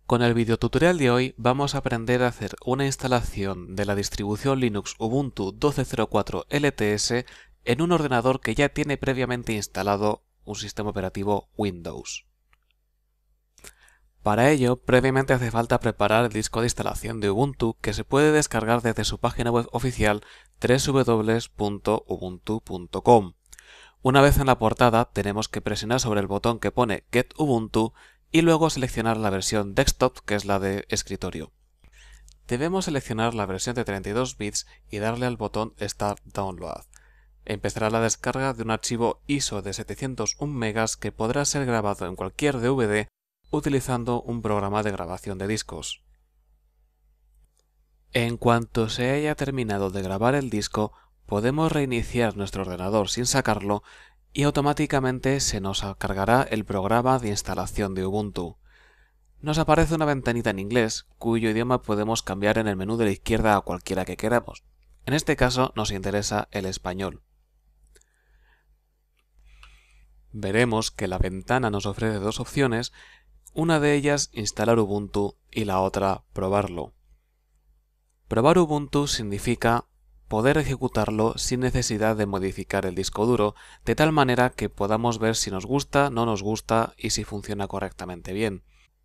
Con el videotutorial de hoy vamos a aprender a hacer una instalación de la distribución Linux Ubuntu 12.04 LTS en un ordenador que ya tiene previamente instalado un sistema operativo Windows. Para ello, previamente hace falta preparar el disco de instalación de Ubuntu que se puede descargar desde su página web oficial www.ubuntu.com. Una vez en la portada tenemos que presionar sobre el botón que pone Get Ubuntu y luego seleccionar la versión desktop, que es la de escritorio. Debemos seleccionar la versión de 32 bits y darle al botón Start Download. Empezará la descarga de un archivo ISO de 701 MB que podrá ser grabado en cualquier DVD utilizando un programa de grabación de discos. En cuanto se haya terminado de grabar el disco, podemos reiniciar nuestro ordenador sin sacarlo y automáticamente se nos cargará el programa de instalación de Ubuntu. Nos aparece una ventanita en inglés, cuyo idioma podemos cambiar en el menú de la izquierda a cualquiera que queramos. En este caso nos interesa el español. Veremos que la ventana nos ofrece dos opciones, una de ellas instalar Ubuntu y la otra probarlo. Probar Ubuntu significa poder ejecutarlo sin necesidad de modificar el disco duro, de tal manera que podamos ver si nos gusta, no nos gusta y si funciona correctamente bien.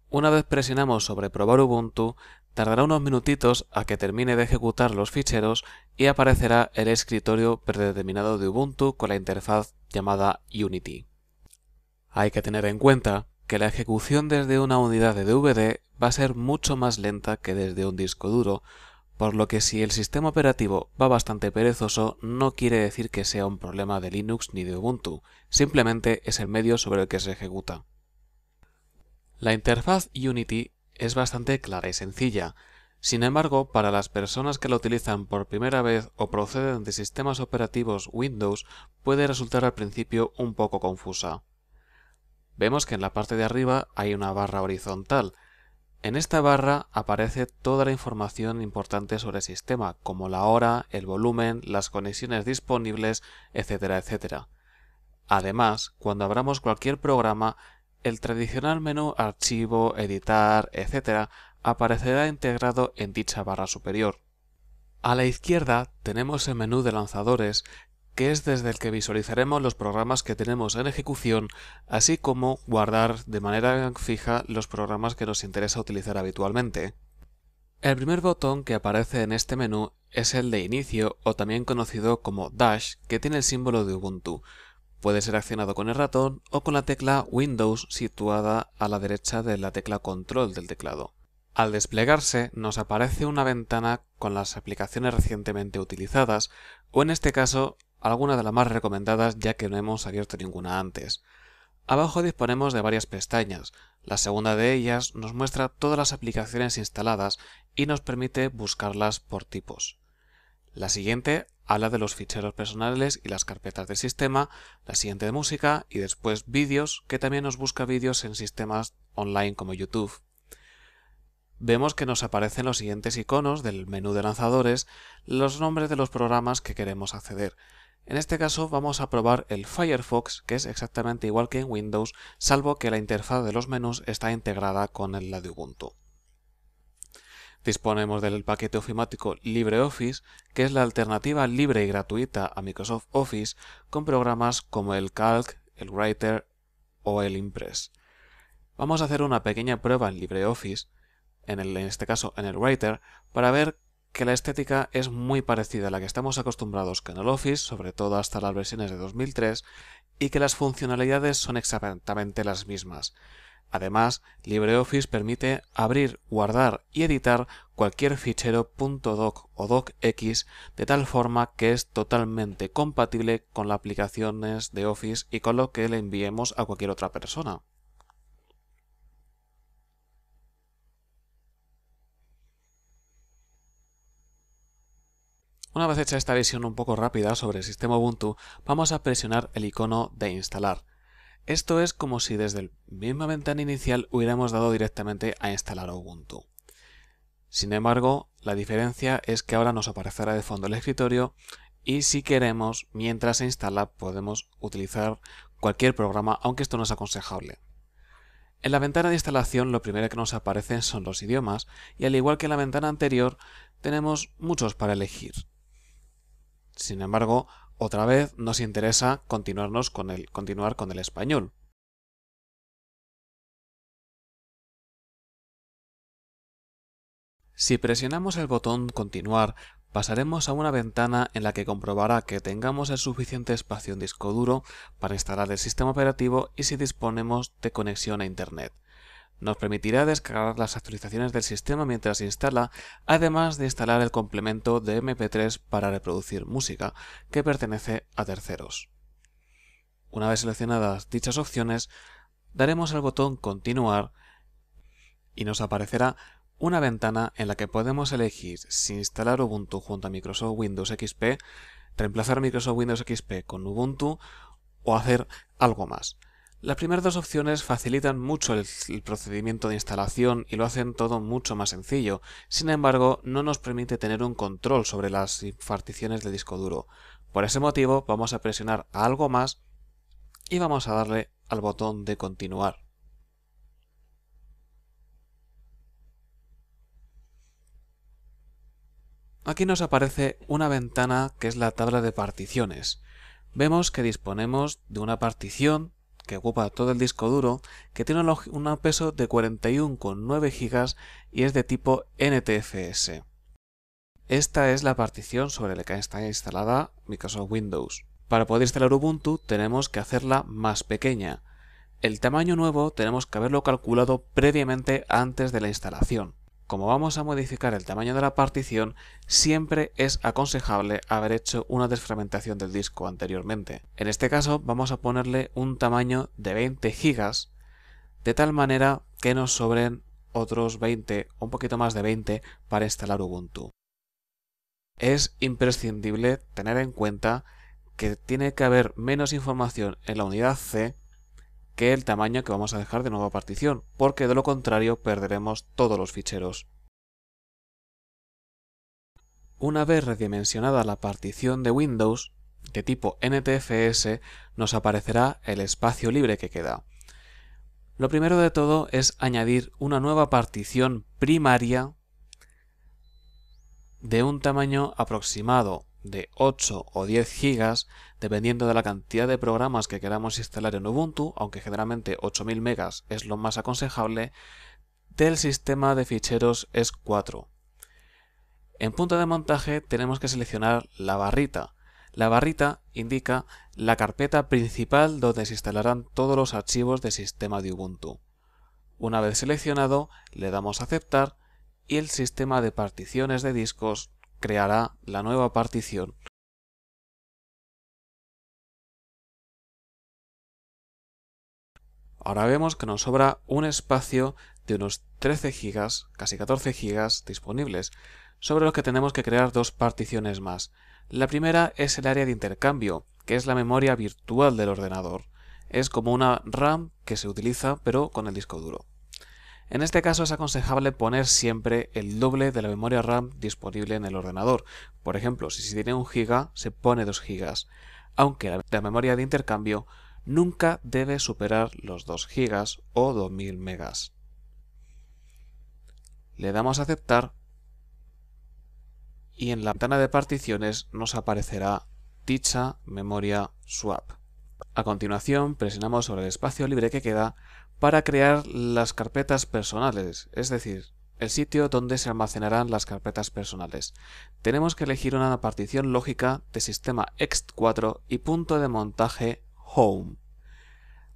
Una vez presionamos sobre Probar Ubuntu, tardará unos minutitos a que termine de ejecutar los ficheros y aparecerá el escritorio predeterminado de Ubuntu con la interfaz llamada Unity. Hay que tener en cuenta que la ejecución desde una unidad de DVD va a ser mucho más lenta que desde un disco duro, por lo que si el sistema operativo va bastante perezoso no quiere decir que sea un problema de Linux ni de Ubuntu, simplemente es el medio sobre el que se ejecuta. La interfaz Unity es bastante clara y sencilla. Sin embargo, para las personas que la utilizan por primera vez o proceden de sistemas operativos Windows, puede resultar al principio un poco confusa. Vemos que en la parte de arriba hay una barra horizontal. En esta barra aparece toda la información importante sobre el sistema, como la hora, el volumen, las conexiones disponibles, etcétera, etcétera. Además, cuando abramos cualquier programa, el tradicional menú Archivo, Editar, etcétera, aparecerá integrado en dicha barra superior. A la izquierda tenemos el menú de lanzadores, que es desde el que visualizaremos los programas que tenemos en ejecución, así como guardar de manera fija los programas que nos interesa utilizar habitualmente. El primer botón que aparece en este menú es el de inicio, o también conocido como Dash, que tiene el símbolo de Ubuntu. Puede ser accionado con el ratón o con la tecla Windows situada a la derecha de la tecla Control del teclado. Al desplegarse nos aparece una ventana con las aplicaciones recientemente utilizadas, o en este caso alguna de las más recomendadas ya que no hemos abierto ninguna antes. Abajo disponemos de varias pestañas. La segunda de ellas nos muestra todas las aplicaciones instaladas y nos permite buscarlas por tipos. La siguiente habla de los ficheros personales y las carpetas del sistema, la siguiente de música y después vídeos, que también nos busca vídeos en sistemas online como YouTube. Vemos que nos aparecen los siguientes iconos del menú de lanzadores, los nombres de los programas que queremos acceder. En este caso vamos a probar el Firefox, que es exactamente igual que en Windows, salvo que la interfaz de los menús está integrada con la de Ubuntu. Disponemos del paquete ofimático LibreOffice, que es la alternativa libre y gratuita a Microsoft Office, con programas como el Calc, el Writer o el Impress. Vamos a hacer una pequeña prueba en LibreOffice, en este caso en el Writer, para ver que la estética es muy parecida a la que estamos acostumbrados con el Office, sobre todo hasta las versiones de 2003, y que las funcionalidades son exactamente las mismas. Además, LibreOffice permite abrir, guardar y editar cualquier fichero .doc o docx de tal forma que es totalmente compatible con las aplicaciones de Office y con lo que le enviemos a cualquier otra persona. Una vez hecha esta visión un poco rápida sobre el sistema Ubuntu, vamos a presionar el icono de instalar. Esto es como si desde la misma ventana inicial hubiéramos dado directamente a instalar Ubuntu. Sin embargo, la diferencia es que ahora nos aparecerá de fondo el escritorio y si queremos, mientras se instala, podemos utilizar cualquier programa, aunque esto no es aconsejable. En la ventana de instalación lo primero que nos aparecen son los idiomas y al igual que en la ventana anterior tenemos muchos para elegir. Sin embargo, otra vez nos interesa continuar con el español. Si presionamos el botón Continuar, pasaremos a una ventana en la que comprobará que tengamos el suficiente espacio en disco duro para instalar el sistema operativo y si disponemos de conexión a Internet. Nos permitirá descargar las actualizaciones del sistema mientras se instala, además de instalar el complemento de MP3 para reproducir música, que pertenece a terceros. Una vez seleccionadas dichas opciones, daremos al botón Continuar y nos aparecerá una ventana en la que podemos elegir si instalar Ubuntu junto a Microsoft Windows XP, reemplazar Microsoft Windows XP con Ubuntu o hacer algo más. Las primeras dos opciones facilitan mucho el procedimiento de instalación y lo hacen todo mucho más sencillo. Sin embargo, no nos permite tener un control sobre las particiones de disco duro. Por ese motivo, vamos a presionar a algo más y vamos a darle al botón de continuar. Aquí nos aparece una ventana que es la tabla de particiones. Vemos que disponemos de una partición que ocupa todo el disco duro, que tiene un peso de 41,9 GB y es de tipo NTFS. Esta es la partición sobre la que está instalada Microsoft Windows. Para poder instalar Ubuntu tenemos que hacerla más pequeña. El tamaño nuevo tenemos que haberlo calculado previamente antes de la instalación. Como vamos a modificar el tamaño de la partición, siempre es aconsejable haber hecho una desfragmentación del disco anteriormente. En este caso vamos a ponerle un tamaño de 20 GB, de tal manera que nos sobren otros 20 o un poquito más de 20 para instalar Ubuntu. Es imprescindible tener en cuenta que tiene que haber menos información en la unidad C que el tamaño que vamos a dejar de nueva partición, porque de lo contrario perderemos todos los ficheros. Una vez redimensionada la partición de Windows, de tipo NTFS, nos aparecerá el espacio libre que queda. Lo primero de todo es añadir una nueva partición primaria de un tamaño aproximado de 8 o 10 GB, dependiendo de la cantidad de programas que queramos instalar en Ubuntu, aunque generalmente 8000 megas es lo más aconsejable, del sistema de ficheros es 4. En punto de montaje tenemos que seleccionar la barrita. La barrita indica la carpeta principal donde se instalarán todos los archivos del sistema de Ubuntu. Una vez seleccionado, le damos a aceptar y el sistema de particiones de discos creará la nueva partición. Ahora vemos que nos sobra un espacio de unos 13 GB, casi 14 GB disponibles, sobre los que tenemos que crear dos particiones más. La primera es el área de intercambio, que es la memoria virtual del ordenador. Es como una RAM que se utiliza pero con el disco duro. En este caso es aconsejable poner siempre el doble de la memoria RAM disponible en el ordenador. Por ejemplo, si se tiene 1 GB, se pone 2 GB, aunque la memoria de intercambio nunca debe superar los 2 GB o 2000 megas. Le damos a aceptar y en la ventana de particiones nos aparecerá dicha memoria swap. A continuación presionamos sobre el espacio libre que queda para crear las carpetas personales, es decir, el sitio donde se almacenarán las carpetas personales. Tenemos que elegir una partición lógica de sistema ext4 y punto de montaje home.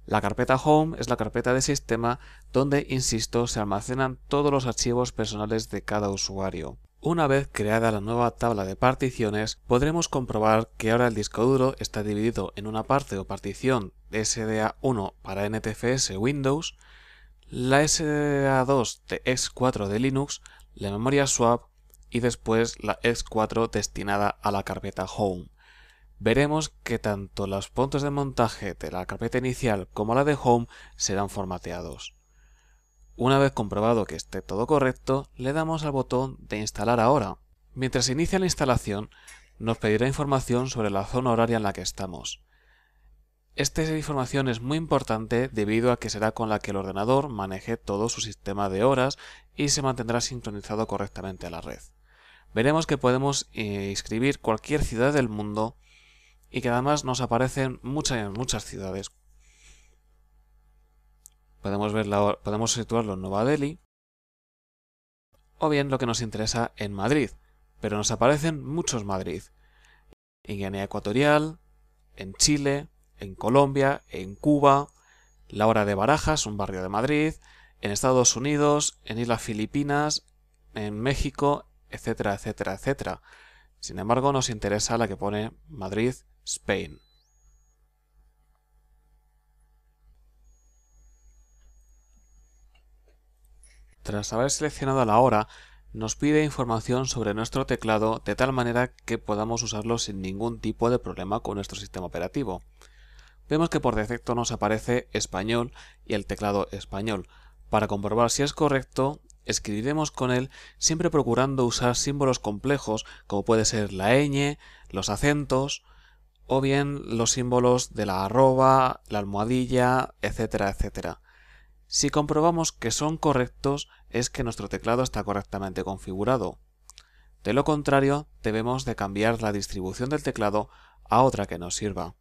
La carpeta home es la carpeta de sistema donde, insisto, se almacenan todos los archivos personales de cada usuario. Una vez creada la nueva tabla de particiones, podremos comprobar que ahora el disco duro está dividido en una parte o partición de SDA1 para NTFS Windows, la SDA2 de ext4 de Linux, la memoria swap y después la ext4 destinada a la carpeta home. Veremos que tanto los puntos de montaje de la carpeta inicial como la de home serán formateados. Una vez comprobado que esté todo correcto, le damos al botón de instalar ahora. Mientras se inicia la instalación, nos pedirá información sobre la zona horaria en la que estamos. Esta información es muy importante debido a que será con la que el ordenador maneje todo su sistema de horas y se mantendrá sincronizado correctamente a la red. Veremos que podemos escribir cualquier ciudad del mundo y que además nos aparecen muchas ciudades. Podemos situarlo en Nueva Delhi o bien lo que nos interesa en Madrid, pero nos aparecen muchos Madrid. En Guinea Ecuatorial, en Chile, en Colombia, en Cuba, la Hora de Barajas, un barrio de Madrid, en Estados Unidos, en Islas Filipinas, en México, etcétera, etcétera, etcétera. Sin embargo, nos interesa la que pone Madrid, Spain. Tras haber seleccionado la hora, nos pide información sobre nuestro teclado de tal manera que podamos usarlo sin ningún tipo de problema con nuestro sistema operativo. Vemos que por defecto nos aparece español y el teclado español. Para comprobar si es correcto, escribiremos con él siempre procurando usar símbolos complejos como puede ser la ñ, los acentos o bien los símbolos de la arroba, la almohadilla, etcétera, etcétera. Si comprobamos que son correctos, es que nuestro teclado está correctamente configurado. De lo contrario, debemos de cambiar la distribución del teclado a otra que nos sirva.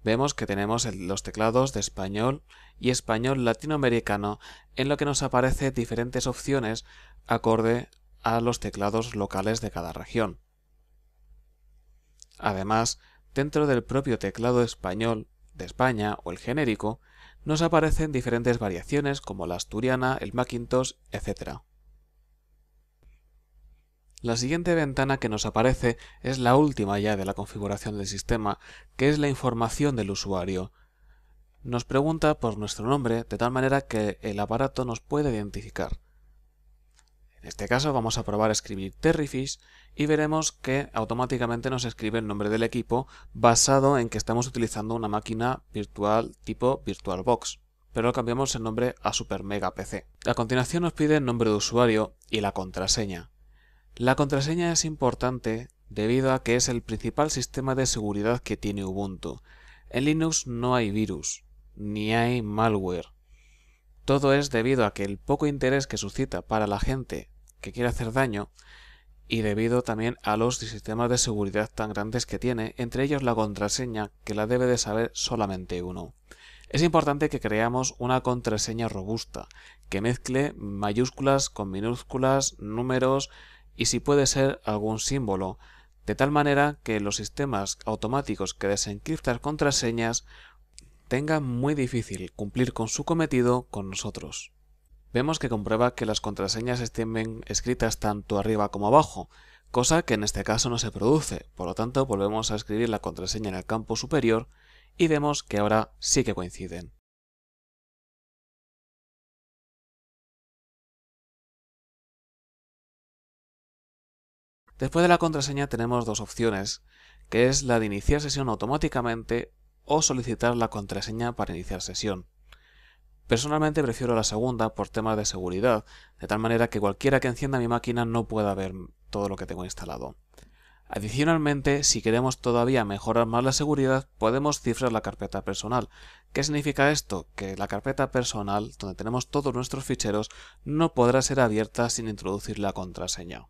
Vemos que tenemos los teclados de español y español latinoamericano, en lo que nos aparecen diferentes opciones acorde a los teclados locales de cada región. Además, dentro del propio teclado español de España o el genérico, nos aparecen diferentes variaciones como la asturiana, el Macintosh, etc. La siguiente ventana que nos aparece es la última ya de la configuración del sistema, que es la información del usuario. Nos pregunta por nuestro nombre de tal manera que el aparato nos puede identificar. En este caso vamos a probar a escribir Terryfish y veremos que automáticamente nos escribe el nombre del equipo basado en que estamos utilizando una máquina virtual tipo VirtualBox, pero cambiamos el nombre a Super Mega PC. A continuación nos pide el nombre de usuario y la contraseña. La contraseña es importante debido a que es el principal sistema de seguridad que tiene Ubuntu. En Linux no hay virus, ni hay malware. Todo es debido a que el poco interés que suscita para la gente que quiere hacer daño y debido también a los sistemas de seguridad tan grandes que tiene, entre ellos la contraseña, que la debe de saber solamente uno. Es importante que creamos una contraseña robusta, que mezcle mayúsculas con minúsculas, números y si puede ser algún símbolo, de tal manera que los sistemas automáticos que desencriptan contraseñas tengan muy difícil cumplir con su cometido con nosotros. Vemos que comprueba que las contraseñas estén escritas tanto arriba como abajo, cosa que en este caso no se produce, por lo tanto volvemos a escribir la contraseña en el campo superior y vemos que ahora sí que coinciden. Después de la contraseña tenemos dos opciones, que es la de iniciar sesión automáticamente o solicitar la contraseña para iniciar sesión. Personalmente prefiero la segunda por temas de seguridad, de tal manera que cualquiera que encienda mi máquina no pueda ver todo lo que tengo instalado. Adicionalmente, si queremos todavía mejorar más la seguridad, podemos cifrar la carpeta personal. ¿Qué significa esto? Que la carpeta personal, donde tenemos todos nuestros ficheros, no podrá ser abierta sin introducir la contraseña.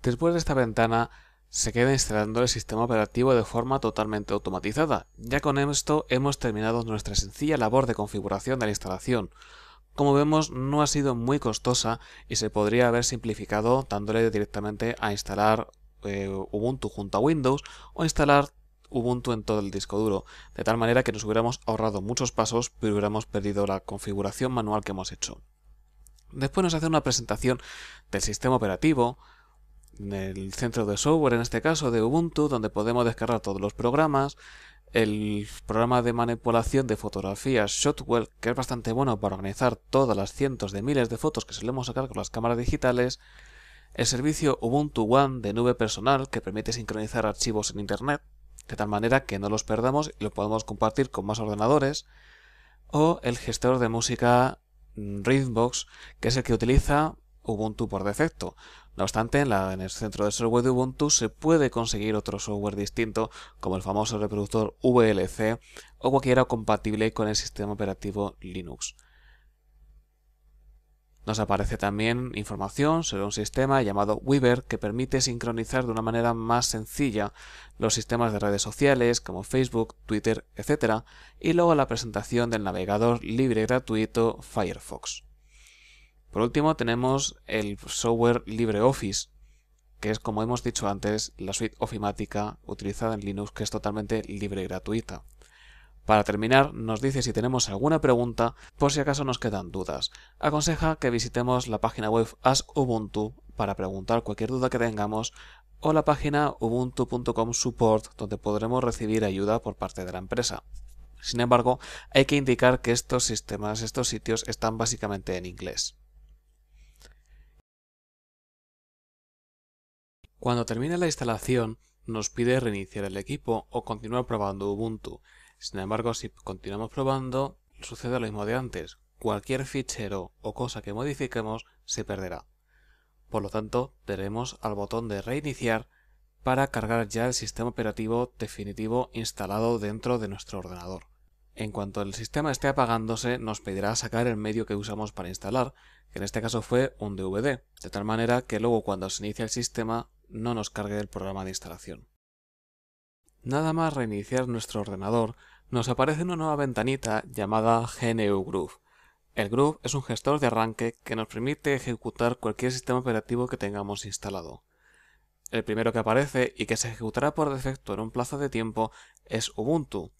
Después de esta ventana, se queda instalando el sistema operativo de forma totalmente automatizada. Ya con esto hemos terminado nuestra sencilla labor de configuración de la instalación. Como vemos, no ha sido muy costosa y se podría haber simplificado dándole directamente a instalar Ubuntu junto a Windows o instalar Ubuntu en todo el disco duro, de tal manera que nos hubiéramos ahorrado muchos pasos pero hubiéramos perdido la configuración manual que hemos hecho. Después nos hace una presentación del sistema operativo, del centro de software, en este caso de Ubuntu, donde podemos descargar todos los programas, el programa de manipulación de fotografías Shotwell, que es bastante bueno para organizar todas las cientos de miles de fotos que solemos sacar con las cámaras digitales, el servicio Ubuntu One de nube personal, que permite sincronizar archivos en Internet, de tal manera que no los perdamos y los podemos compartir con más ordenadores, o el gestor de música Rhythmbox, que es el que utiliza Ubuntu por defecto. No obstante, en el centro de software de Ubuntu se puede conseguir otro software distinto, como el famoso reproductor VLC o cualquiera compatible con el sistema operativo Linux. Nos aparece también información sobre un sistema llamado Weaver que permite sincronizar de una manera más sencilla los sistemas de redes sociales como Facebook, Twitter, etc. Y luego la presentación del navegador libre y gratuito Firefox. Por último tenemos el software LibreOffice, que es, como hemos dicho antes, la suite ofimática utilizada en Linux, que es totalmente libre y gratuita. Para terminar, nos dice si tenemos alguna pregunta por si acaso nos quedan dudas. Aconseja que visitemos la página web Ask Ubuntu para preguntar cualquier duda que tengamos o la página ubuntu.com support donde podremos recibir ayuda por parte de la empresa. Sin embargo, hay que indicar que estos sitios están básicamente en inglés. Cuando termine la instalación, nos pide reiniciar el equipo o continuar probando Ubuntu. Sin embargo, si continuamos probando, sucede lo mismo de antes. Cualquier fichero o cosa que modifiquemos se perderá. Por lo tanto, daremos al botón de reiniciar para cargar ya el sistema operativo definitivo instalado dentro de nuestro ordenador. En cuanto el sistema esté apagándose, nos pedirá sacar el medio que usamos para instalar, que en este caso fue un DVD, de tal manera que luego cuando se inicie el sistema no nos cargue el programa de instalación. Nada más reiniciar nuestro ordenador, nos aparece una nueva ventanita llamada GNU Groove. El Groove es un gestor de arranque que nos permite ejecutar cualquier sistema operativo que tengamos instalado. El primero que aparece y que se ejecutará por defecto en un plazo de tiempo es Ubuntu.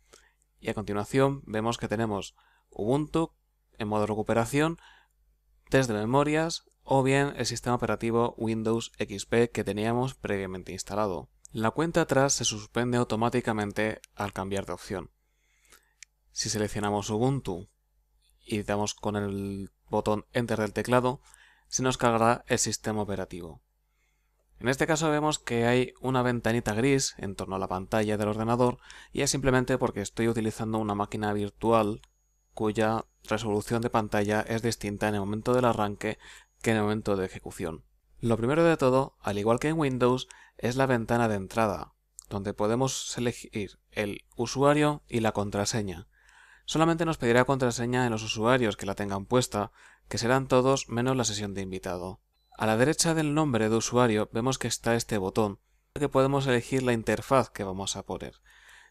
Y a continuación vemos que tenemos Ubuntu en modo recuperación desde memorias o bien el sistema operativo Windows XP que teníamos previamente instalado. La cuenta atrás se suspende automáticamente al cambiar de opción. Si seleccionamos Ubuntu y damos con el botón Enter del teclado, se nos cargará el sistema operativo. En este caso vemos que hay una ventanita gris en torno a la pantalla del ordenador y es simplemente porque estoy utilizando una máquina virtual cuya resolución de pantalla es distinta en el momento del arranque que en el momento de ejecución. Lo primero de todo, al igual que en Windows, es la ventana de entrada, donde podemos elegir el usuario y la contraseña. Solamente nos pedirá contraseña en los usuarios que la tengan puesta, que serán todos menos la sesión de invitado. A la derecha del nombre de usuario vemos que está este botón, que podemos elegir la interfaz que vamos a poner.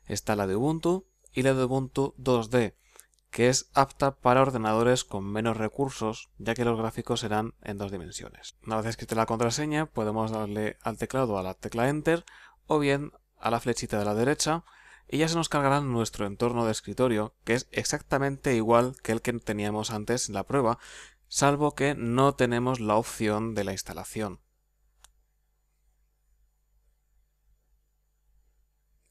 Está la de Ubuntu y la de Ubuntu 2D, que es apta para ordenadores con menos recursos, ya que los gráficos serán en 2 dimensiones. Una vez escrita la contraseña, podemos darle al teclado a la tecla Enter o bien a la flechita de la derecha y ya se nos cargará nuestro entorno de escritorio, que es exactamente igual que el que teníamos antes en la prueba, salvo que no tenemos la opción de la instalación.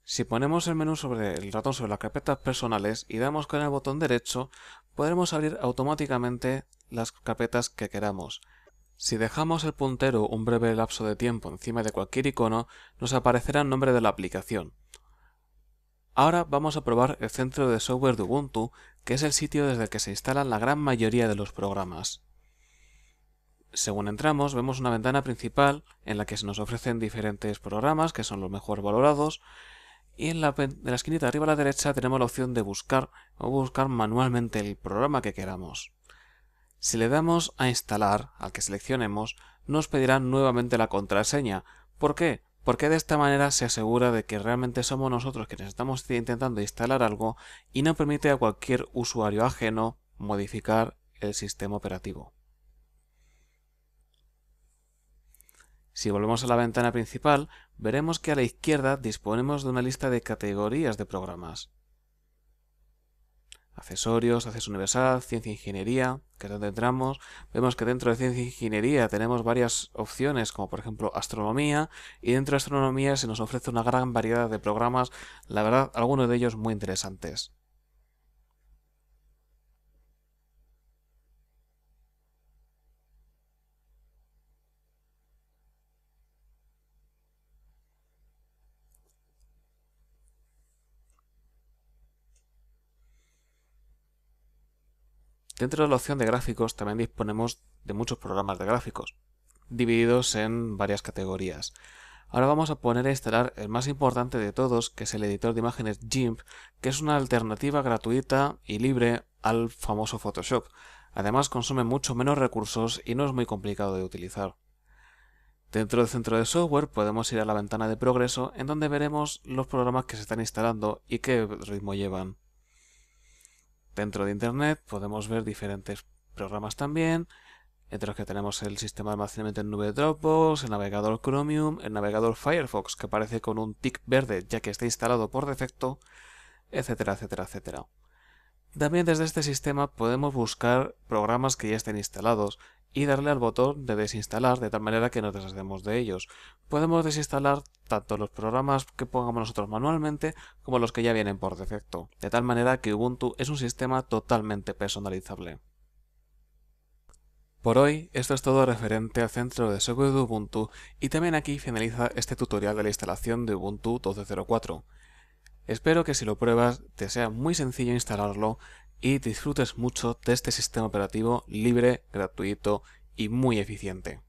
Si ponemos el menú sobre el ratón sobre las carpetas personales y damos con el botón derecho, podremos abrir automáticamente las carpetas que queramos. Si dejamos el puntero un breve lapso de tiempo encima de cualquier icono, nos aparecerá el nombre de la aplicación. Ahora vamos a probar el centro de software de Ubuntu, que es el sitio desde el que se instalan la gran mayoría de los programas. Según entramos, vemos una ventana principal en la que se nos ofrecen diferentes programas que son los mejor valorados. Y en la esquinita de arriba a la derecha tenemos la opción de buscar o buscar manualmente el programa que queramos. Si le damos a instalar al que seleccionemos, nos pedirá nuevamente la contraseña. ¿Por qué? Porque de esta manera se asegura de que realmente somos nosotros quienes estamos intentando instalar algo y no permite a cualquier usuario ajeno modificar el sistema operativo. Si volvemos a la ventana principal, veremos que a la izquierda disponemos de una lista de categorías de programas. Accesorios, acceso universal, ciencia e ingeniería, que es donde entramos. Vemos que dentro de ciencia e ingeniería tenemos varias opciones, como por ejemplo astronomía, y dentro de astronomía se nos ofrece una gran variedad de programas, la verdad, algunos de ellos muy interesantes. Dentro de la opción de gráficos también disponemos de muchos programas de gráficos, divididos en varias categorías. Ahora vamos a poner a instalar el más importante de todos, que es el editor de imágenes GIMP, que es una alternativa gratuita y libre al famoso Photoshop. Además consume mucho menos recursos y no es muy complicado de utilizar. Dentro del centro de software podemos ir a la ventana de progreso, en donde veremos los programas que se están instalando y qué ritmo llevan. Dentro de Internet podemos ver diferentes programas también, entre los que tenemos el sistema de almacenamiento en nube Dropbox, el navegador Chromium, el navegador Firefox, que aparece con un tic verde ya que está instalado por defecto, etcétera, etcétera, etcétera. También desde este sistema podemos buscar programas que ya estén instalados y darle al botón de desinstalar de tal manera que nos deshacemos de ellos. Podemos desinstalar tanto los programas que pongamos nosotros manualmente como los que ya vienen por defecto, de tal manera que Ubuntu es un sistema totalmente personalizable. Por hoy, esto es todo referente al centro de software de Ubuntu y también aquí finaliza este tutorial de la instalación de Ubuntu 12.04. Espero que si lo pruebas te sea muy sencillo instalarlo y disfrutes mucho de este sistema operativo libre, gratuito y muy eficiente.